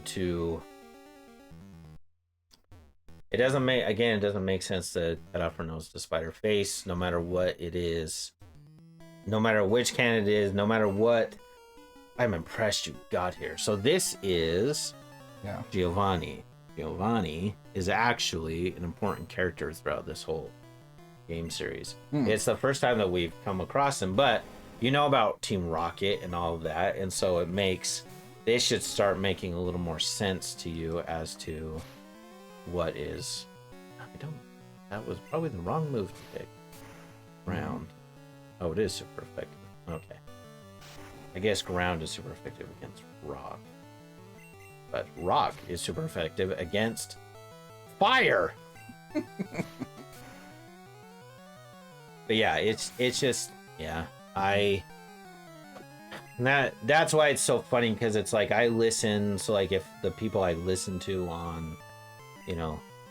to... It doesn't make sense to cut off her nose to spite her face, no matter what it is. No matter which candidate it is, no matter what. I'm impressed you got here. So this is Giovanni. Giovanni is actually an important character throughout this whole game series. It's the first time that we've come across him, but you know about Team Rocket and all of that, and so this should start making a little more sense to you as to what is... That was probably the wrong move to pick. Ground. Oh, it is super effective. Okay. I guess ground is super effective against rock. But rock is super effective against fire! But yeah, it's just... Yeah. That's why it's so funny, because it's like I listen, so like if the people I listen to on,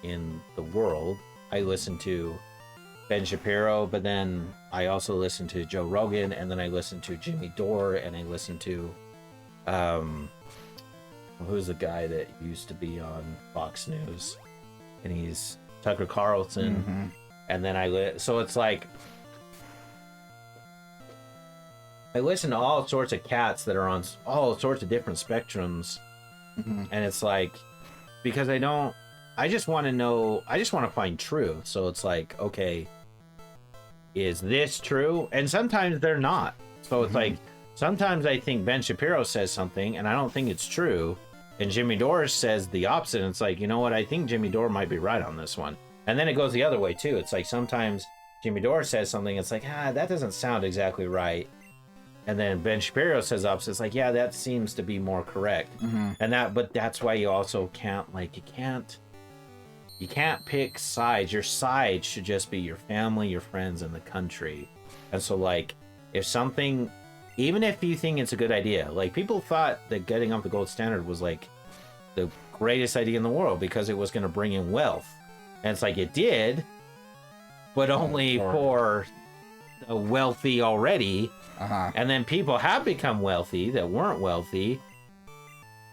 in the world, I listen to Ben Shapiro, but then I also listen to Joe Rogan, and then I listen to Jimmy Dore, and I listen to who's the guy that used to be on Fox News, and he's Tucker Carlson, and then so it's like I listen to all sorts of cats that are on all sorts of different spectrums, and it's like, because I just want to know, I just want to find truth. So it's like, okay, is this true? And sometimes they're not. So it's like, sometimes I think Ben Shapiro says something and I don't think it's true, and Jimmy Dore says the opposite, and it's like, you know what, I think Jimmy Dore might be right on this one. And then it goes the other way too. It's like sometimes Jimmy Dore says something, it's like, that doesn't sound exactly right. And then Ben Shapiro says opposite. It's like, yeah, that seems to be more correct. But that's why you also can't, you can't pick sides. Your side should just be your family, your friends, and the country. And so, like, if something, even if you think it's a good idea, like, people thought that getting up the gold standard was like the greatest idea in the world because it was going to bring in wealth. And it's like, it did, but only for the wealthy already. And then people have become wealthy that weren't wealthy,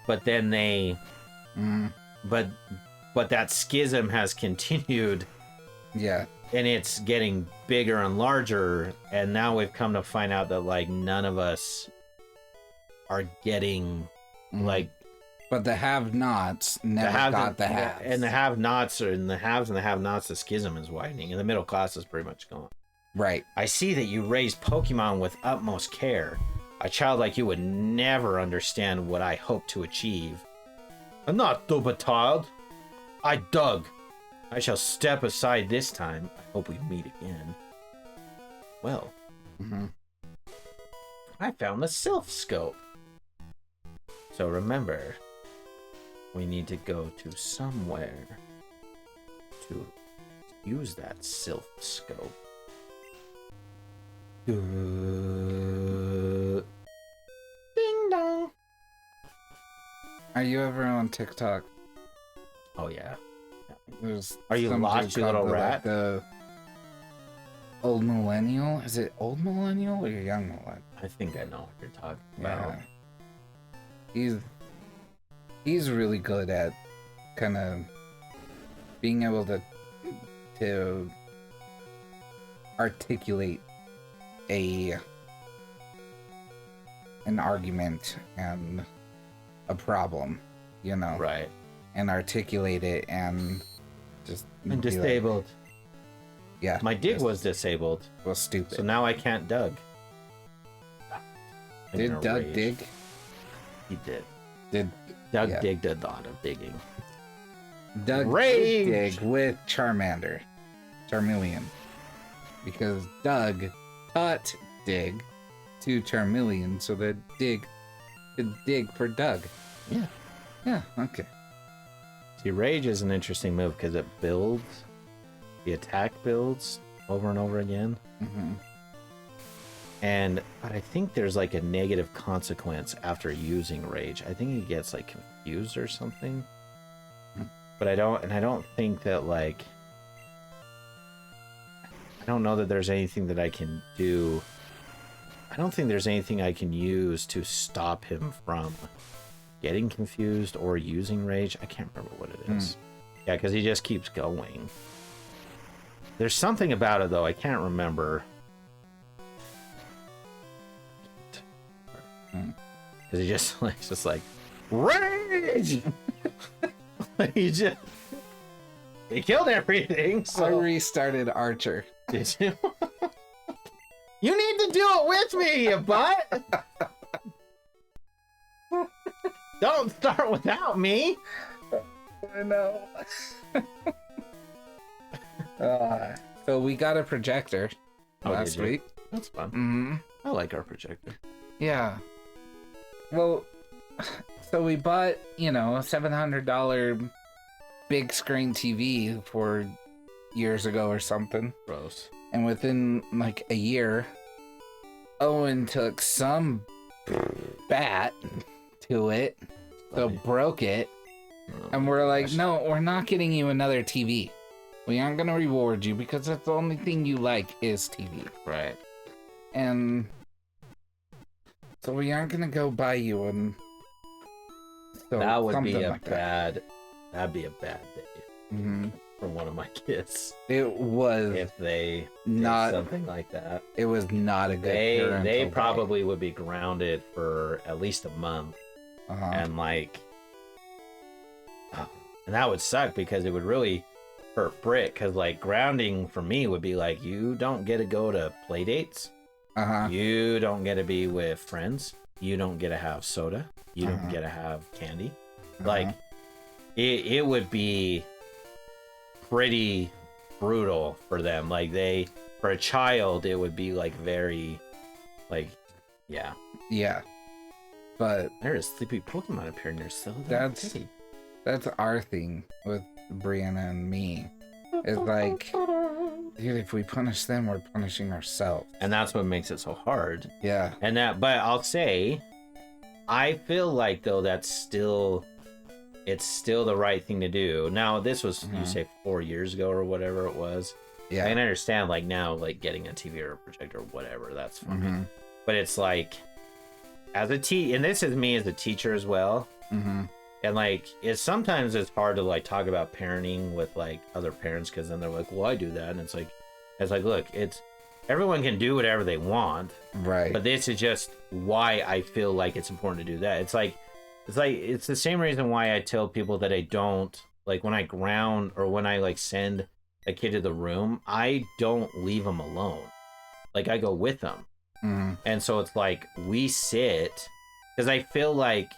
but then they, but that schism has continued. Yeah. And it's getting bigger and larger. And now we've come to find out that, like, none of us are getting, like... But the have-nots never got the haves. And the have-nots are in the haves and the have-nots, the schism is widening. And the middle class is pretty much gone. Right. I see that you raised Pokemon with utmost care. A child like you would never understand what I hope to achieve. I'm not stupid, child. I dug. I shall step aside this time. I hope we meet again. Well, I found the Sylph Scope. So remember, we need to go to somewhere to use that Sylph Scope. Ding dong. Are you ever on TikTok? Oh yeah. Are you lost, you little rat? Like the old millennial? Is it old millennial or young millennial? I think I know what you're talking about. Yeah. He's really good at kind of being able to articulate an argument and a problem, right, and articulate it and just and disabled. Yeah, my dig was disabled. Was stupid. So now I can't dug. Did Doug dig? He did. Doug dig did a lot of digging. Doug did dig with Charmeleon, because Doug taught Dig to Charmeleon so that Dig could dig for Doug. Yeah. Yeah, okay. See, Rage is an interesting move because it builds, the attack builds over and over again. But I think there's like a negative consequence after using Rage. I think he gets like confused or something. But I don't think that, like, I don't know that there's anything that I can do. I don't think there's anything I can use to stop him from getting confused or using rage. I can't remember what it is. Yeah, because he just keeps going. There's something about it though. I can't remember. Because he just like, it's just like rage. He killed everything. So I restarted Archer. did you? You need to do it with me, you butt. Don't start without me. I know. So we got a projector Oh, last did you? week. That's fun. Mm-hmm. I like our projector. Yeah. Well, so we bought, a $700 big screen TV 4 years ago or something. Gross. And within like a year, Owen took some bat to it, so Funny. broke it. Oh, And we're like, gosh. no, we're not getting you another TV. We aren't going to reward you because that's the only thing you like is TV. Right. And so we aren't going to go buy you one. So That would be something a like that. bad. That'd be a bad day Mhm. for one of my kids It was if they did not. something like that. It was not a good. They parental probably would be grounded for at least a month, day. Uh-huh. and like, and that would suck because it would really hurt Britt. Because like grounding for me would be like, you don't get to go to play dates, Uh-huh. you don't get to be with friends, you don't get to have soda, you don't Uh-huh. get to have candy. Uh-huh. Like, it would be pretty brutal for them. Like for a child, it would be like very, like, yeah. Yeah. But There is sleepy Pokemon appearing there still. that's our thing with Brianna and me. It's like, dude, if we punish them, we're punishing ourselves. And that's what makes it so hard. Yeah. And but I'll say, I feel like though it's still the right thing to do. Now this was you say 4 years ago or whatever it was. Yeah. I can understand like now like getting a TV or a projector or whatever, that's fine. Mm-hmm. But it's like as a and this is me as a teacher as well. Mm-hmm. And like sometimes it's hard to like talk about parenting with like other parents because then they're like, well, I do that, and it's like look, it's everyone can do whatever they want, Right. but this is just why I feel like it's important to do that. It's the same reason why I tell people that I don't like when I ground or when I like send a kid to the room, I don't leave them alone. Like I go with them. Mm-hmm. And so it's like we sit because I feel like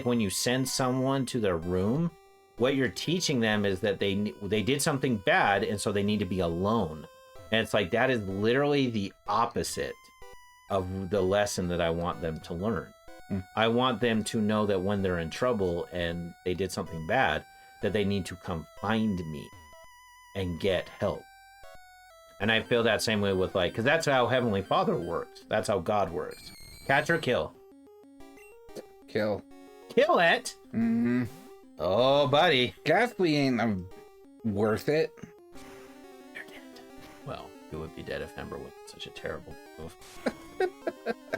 when you send someone to their room, what you're teaching them is that they did something bad and so they need to be alone. And it's like that is literally the opposite of the lesson that I want them to learn. I want them to know that when they're in trouble and they did something bad, that they need to come find me and get help. And I feel that same way with like, because that's how Heavenly Father works. That's how God works. Catch or kill. Kill. Kill it. Mm-hmm. Oh, buddy. Ghastly ain't worth it. You're dead. Well, you would be dead if Ember was such a terrible move.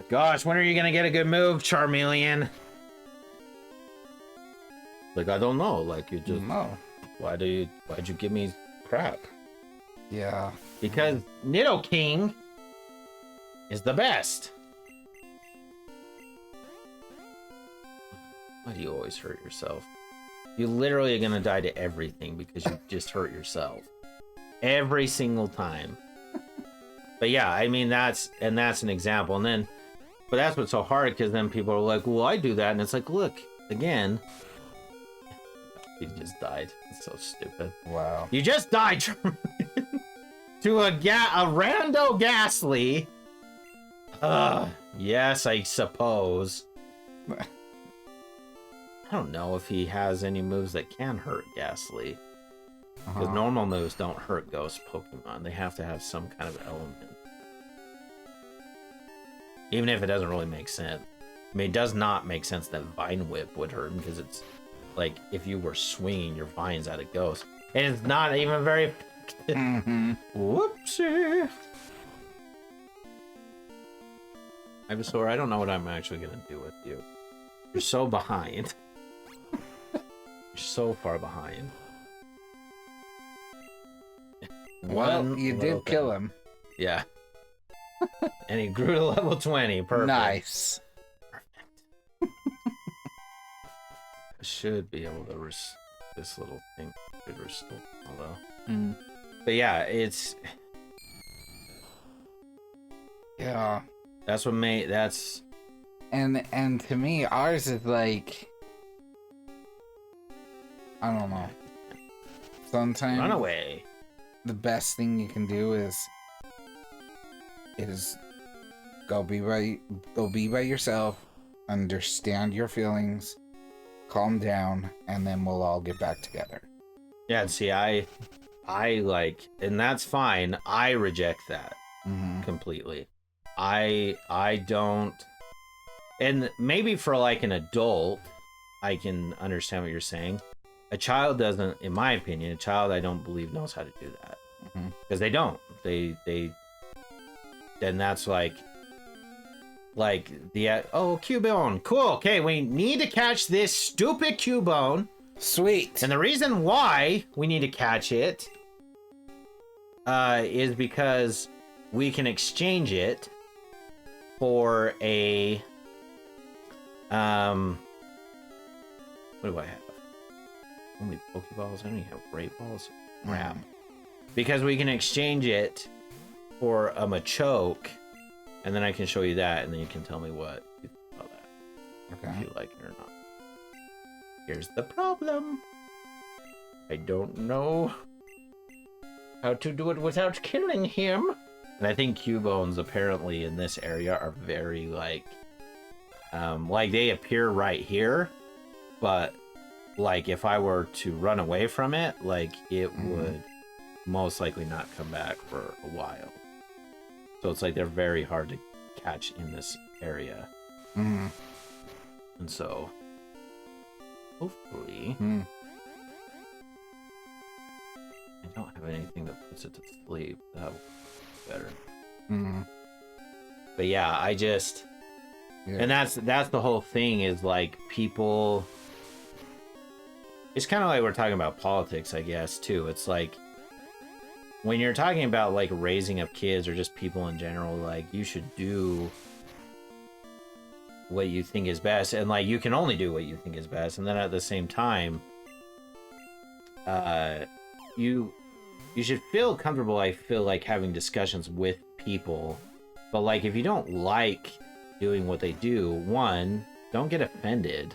Gosh, when are you gonna get a good move, Charmeleon? Like I don't know. Like you just No. why'd you give me crap? Yeah. Because Nidoking is the best. Why do you always hurt yourself? You literally are gonna die to everything because you just hurt yourself. Every single time. But yeah, I mean that's an example. But that's what's so hard because then people are like, well, I do that, and it's like, look, again. He just died. It's so stupid. Wow. You just died to a rando Ghastly. Yes, I suppose. I don't know if he has any moves that can hurt Ghastly. Because normal moves don't hurt ghost Pokemon. They have to have some kind of element. Even if it doesn't really make sense. I mean, it does not make sense that Vine Whip would hurt him because it's like if you were swinging your vines at a ghost. And it's not even very effective. Mm-hmm. Whoopsie. Ivysaur, I don't know what I'm actually going to do with you. You're so behind. You're so far behind. Well, you did kill him. Yeah. And he grew to level 20. Perfect. Nice. I should be able to this little thing should restore, although. Mm. But yeah, it's. Yeah. That's what made that's. And to me, ours is like, I don't know. Sometimes Run away. the best thing you can do is go be by yourself, understand your feelings, calm down, and then we'll all get back together. Yeah, and see, I like, and that's fine. I reject that completely. I don't, and maybe for like an adult, I can understand what you're saying. A child doesn't, in my opinion, a child I don't believe knows how to do that because they don't. They then that's like the Cubone, cool. Okay, we need to catch this stupid Cubone. Sweet. And the reason why we need to catch it is because we can exchange it for a what do I have? How many Pokeballs? I don't even have Great Balls. Crap. Because we can exchange it for a Machoke, and then I can show you that, and then you can tell me what you think about that. Okay. If you like it or not. Here's the problem. I don't know how to do it without killing him. And I think Cubones apparently in this area are very like they appear right here, but like if I were to run away from it, like it would most likely not come back for a while. So it's like they're very hard to catch in this area. And so hopefully I don't have anything that puts it to sleep. That would be better. But yeah, I just and that's the whole thing is like people. It's kind of like we're talking about politics, I guess, too. It's like when you're talking about like raising up kids or just people in general, like you should do what you think is best, and like you can only do what you think is best, and then at the same time you should feel comfortable, I feel like, having discussions with people. But like if you don't like doing what they do, one, don't get offended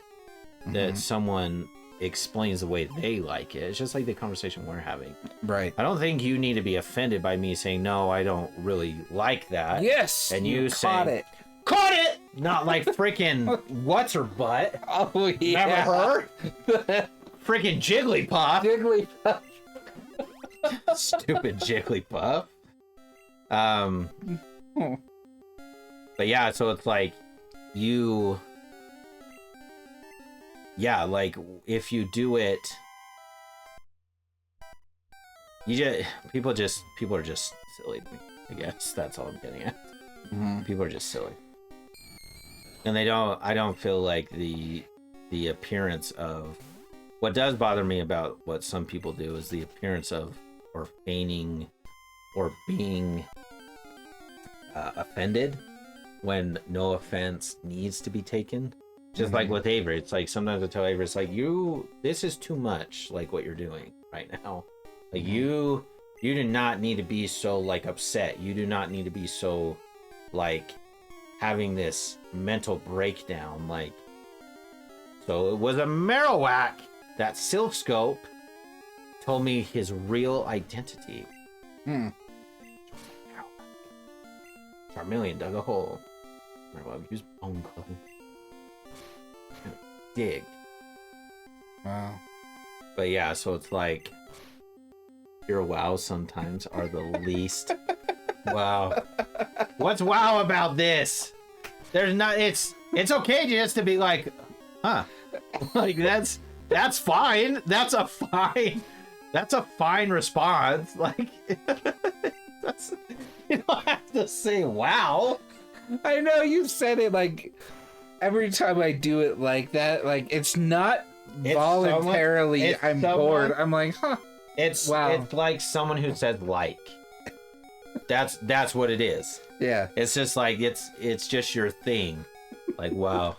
that someone explains the way they like it. It's just like the conversation we're having. Right. I don't think you need to be offended by me saying, no, I don't really like that. Yes. And you caught saying, it. Caught it! Not like freaking what's her butt? Oh yeah. Remember her? Freaking Jigglypuff. Jigglypuff. Stupid Jigglypuff. But yeah, so it's like like if you do it, people are just silly to me, I guess. That's all I'm getting at. People are just silly. And I don't feel like the appearance of what does bother me about what some people do is the appearance of or feigning or being offended when no offense needs to be taken. Just like with Avery, it's like sometimes I tell Avery, it's like this is too much, like what you're doing right now. Like you do not need to be so like upset. You do not need to be so like having this mental breakdown. Like, so it was a Marowak that Silphscope told me his real identity. Charmeleon dug a hole. Marowak used Bone Club. Dig. Wow. But yeah, so it's like your wows sometimes are the least. Wow. What's wow about this? There's not. It's okay just to be like, huh? Like that's fine. That's a fine response. Like that's, you don't have to say wow. I know you said it like every time I do it like that, like it's not It's voluntarily. it's I'm someone- bored. I'm like, huh. It's Wow. it's like someone who says like. That's what it is. Yeah. It's just like it's just your thing. Like, wow.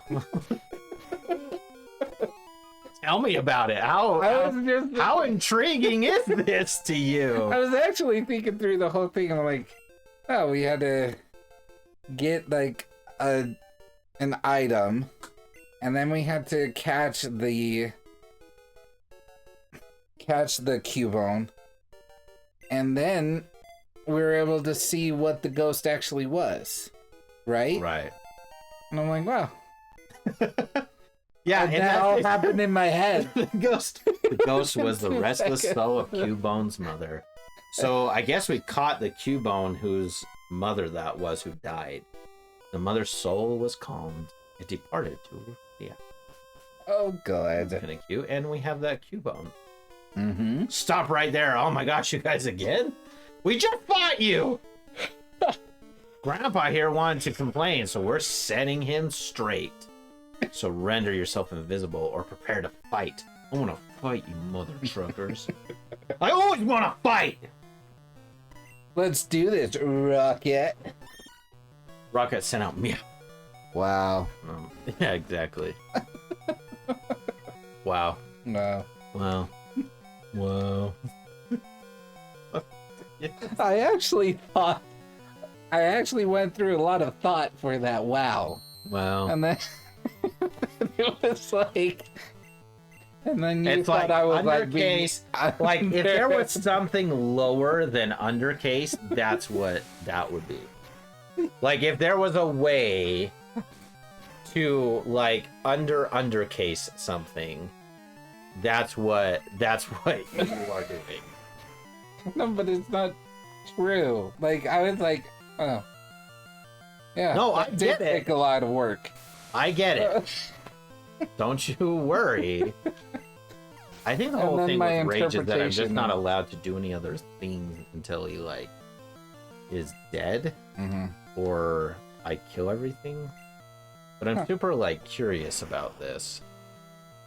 Tell me about it. How intriguing is this to I you? was actually thinking through the whole thing. And I'm like, oh, we had to get like an item, and then we had to catch the Cubone, and then we were able to see what the ghost actually was, right? Right. And I'm like, wow. Yeah, And that all happened in my head. The ghost was the restless soul of Cubone's mother. So I guess we caught the Cubone whose mother that was who died. The mother's soul was calmed. It departed to the Oh, good. kind of cute, and we have that Cubone. Mm-hmm. Stop right there! Oh my gosh, you guys again? We just fought you. Grandpa here wanted to complain, so we're setting him straight. So render yourself invisible or prepare to fight. I want to fight you, mother truckers. I always want to fight. Let's do this, Rocket. Rocket sent out meow. Wow. Yeah, exactly. Wow. No. Wow. Wow. I actually went through a lot of thought for that. Wow. Wow. And then it was like, and then you It's thought like I was like being, undercase. Like if there was something lower than undercase, that's what that would be. Like if there was a way to like undercase something, that's what you are doing. no, but it's not true. Like I was like, oh, yeah. No, I that get did it. take a lot of work. I get it. Don't you worry. I think the And whole then thing my with Rage is that I'm just interpretation- not allowed to do any other things until he like is dead Mm-hmm. or I kill everything. But I'm Huh. super like curious about this.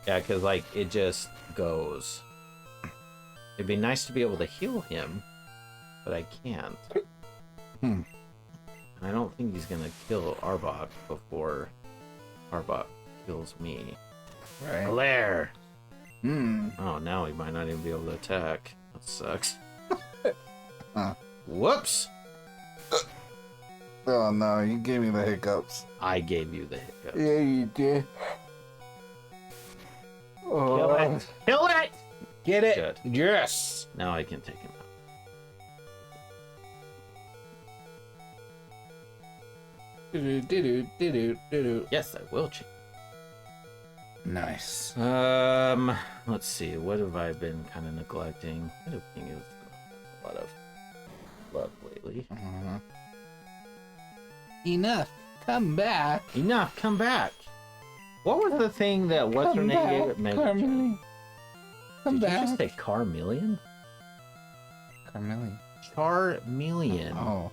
Yeah, because like it just goes. It'd be nice to be able to heal him, but I can't. Hmm. I don't think he's gonna kill Arbok before Arbok kills me. Right. Blair! Hmm. Oh, now he might not even be able to attack. That sucks. Huh. Whoops! Oh no, you gave me the hiccups. I gave you the hiccup. Yeah, you did. Oh. Kill it! Kill it! Get it? Good. Yes. Now I can take him out. Do-do-do-do-do-do-do. Yes, I will change. Nice. Let's see. What have I been kind of neglecting? I don't think it's a lot of love lately. Uh-huh. Enough. Come back. Enough. Come back. What was the thing that what's her Come name back, gave it? Mega Carmelli. Come Did you back. just say Carmeleon? Carmelli. Charmeleon. Oh.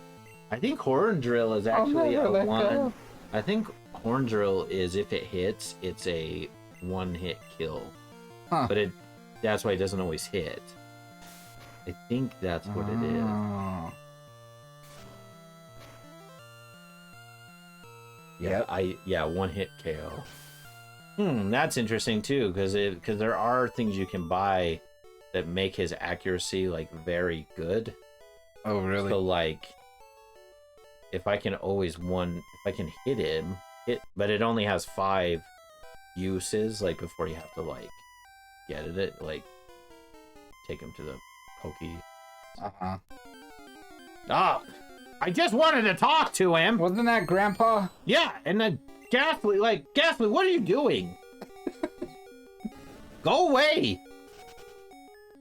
I think Horn Drill is I'll actually never a let one. go. I think Horn Drill is if it hits, it's a one-hit kill. Huh. But that's why it doesn't always hit. I think that's what it is. Oh. Yeah, one-hit KO. That's interesting too, because there are things you can buy that make his accuracy like very good. Oh, really? So like, if I can hit him, but it only has 5 uses, like before you have to like get it, like take him to the pokey. Uh-huh. Ah, I just wanted to talk to him. Wasn't that Grandpa? Yeah, and then Ghastly, what are you doing? Go away!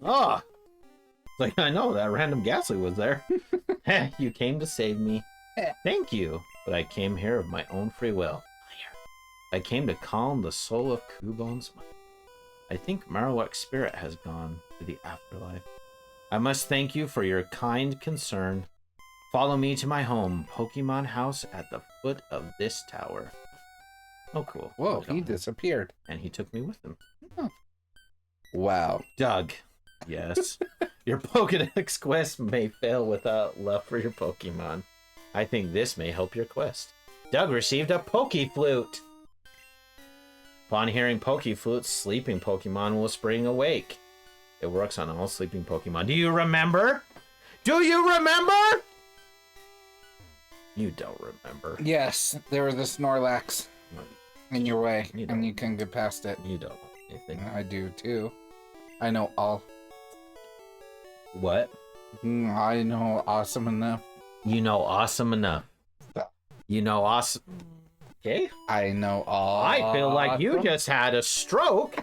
Oh, like I know that random Ghastly was there. You came to save me. Thank you, but I came here of my own free will. I came to calm the soul of Cubone's mind. I think Marowak's spirit has gone to the afterlife. I must thank you for your kind concern. Follow me to my home, Pokemon House, at the foot of this tower. Oh, cool. Whoa, he disappeared. And he took me with him. Wow. Doug. Yes. Your Pokedex quest may fail without love for your Pokemon. I think this may help your quest. Doug received a Pokeflute. Upon hearing Pokeflute, sleeping Pokemon will spring awake. It works on all sleeping Pokemon. Do you remember? Do you remember? You don't remember. Yes, there was a Snorlax in your way, You and don't. you couldn't get past it. You don't know anything. I do too. I know all. What? I know awesome enough. You know awesome enough. You know awesome. Okay. I know all. I feel like you awesome. just had a stroke.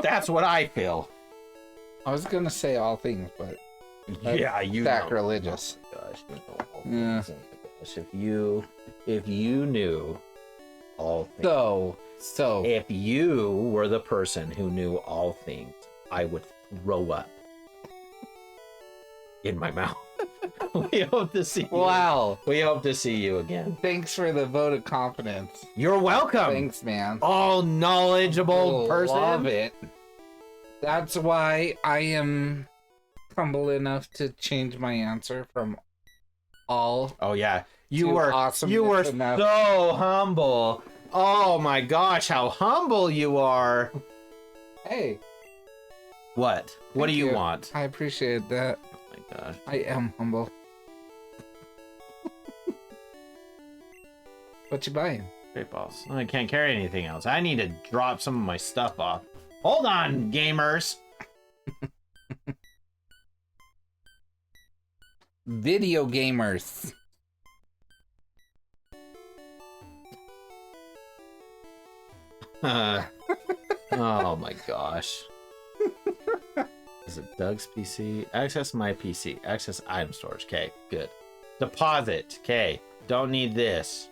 That's what I feel. I was gonna say all things, but that's Yeah, you sacrilegious. know. Oh my gosh, you know all Yeah. things. Oh my gosh, if you knew all things. So If you were the person who knew all things, I would throw up in my mouth. We hope to see you. wow. We hope to see you again. Thanks for the vote of confidence. You're welcome. Thanks, man. All knowledgeable person. Love it. That's why I am humble enough to change my answer from all. Oh yeah, you Too were awesome you were enough. so humble. Oh my gosh, how humble you are. Hey, What? What do Thank you you. want? I appreciate that. Oh my gosh. I am humble. What you buying? Great balls. I can't carry anything else. I need to drop some of my stuff off. Hold on, gamers. Video gamers. Oh my gosh. Is it Doug's PC? Access my PC. Access item storage. Okay, good. Deposit. Okay, don't need this.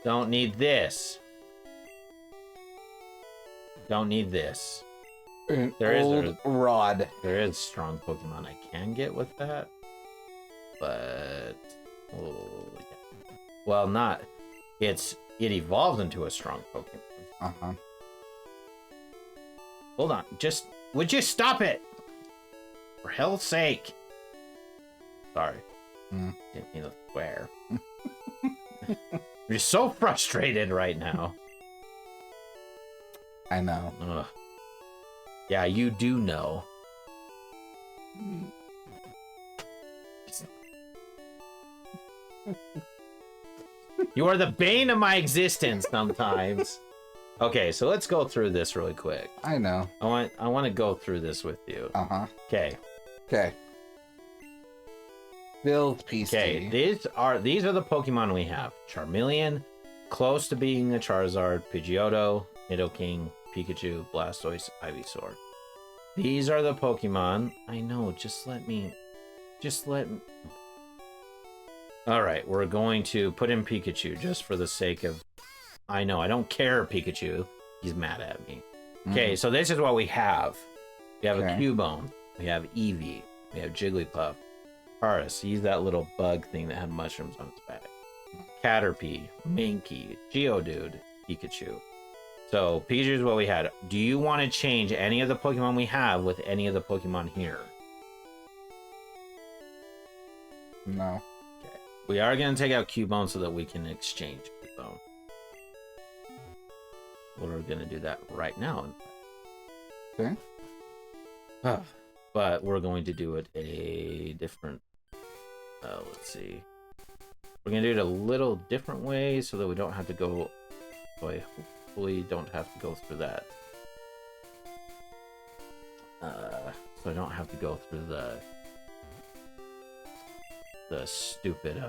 Don't need this. Don't need this. An There is old rod. There is strong Pokemon I can get with that, but well, not. It evolved into a strong Pokemon. Uh-huh. Hold on, just would you stop it? For hell's sake! Sorry, didn't mean to swear. You're so frustrated right now. I know. Ugh. Yeah, you do know. You are the bane of my existence sometimes. Okay, so let's go through this really quick. I know. I want to go through this with you. Uh-huh. Okay. Okay. Build PC. Okay, these are the Pokemon we have. Charmeleon, close to being a Charizard, Pidgeotto, Nidoking, Pikachu, Blastoise, Ivysaur. These are the Pokemon. I know, just let me. Alright, we're going to put in Pikachu just for the sake of... I know, I don't care, Pikachu. He's mad at me. Okay, so this is what we have. We have a Cubone. We have Eevee. We have Jigglypuff. Paris, he's that little bug thing that had mushrooms on his back. Caterpie, Mankey, Geodude, Pikachu. So, Pikachu is what we had. Do you want to change any of the Pokemon we have with any of the Pokemon here? No. Okay. We are going to take out Cubone so that we can exchange Cubone. We're going to do that right now. Okay. But we're going to do it a different... let's see. We're going to do it a little different way so that we don't have to go... Boy, hopefully don't have to go through that. So I don't have to go through the stupid,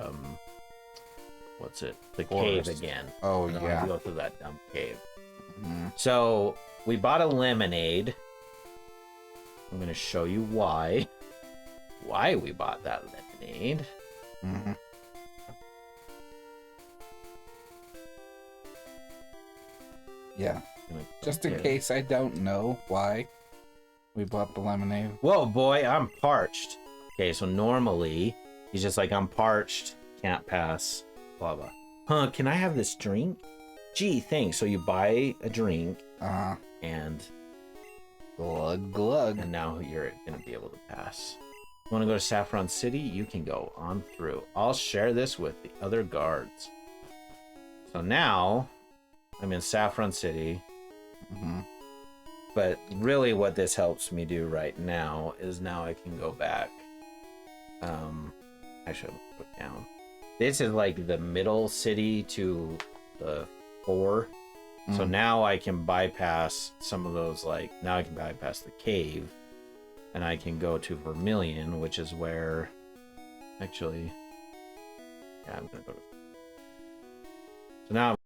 what's it? The Forest. cave again. Oh, I don't yeah. have to go through that dumb cave. Mhm. So we bought a lemonade. I'm going to show you why we bought that lemonade. Mhm. Yeah. Just in case I don't know why we bought the lemonade. Whoa, boy, I'm parched. Okay, so normally he's just like, I'm parched, can't pass, blah blah. huh, can I have this drink? Gee, thanks. So you buy a drink and glug glug. and now you're gonna be able to pass. You want to go to Saffron City? You can go on through. I'll share this with the other guards. So now I'm in Saffron City. But really what this helps me do right now is now I can go back. I should put down. This is like the middle city to the 4. So now I can bypass some of those, like, now I can bypass the cave. And I can go to Vermilion, which is where... Actually... Yeah, I'm gonna go to... So now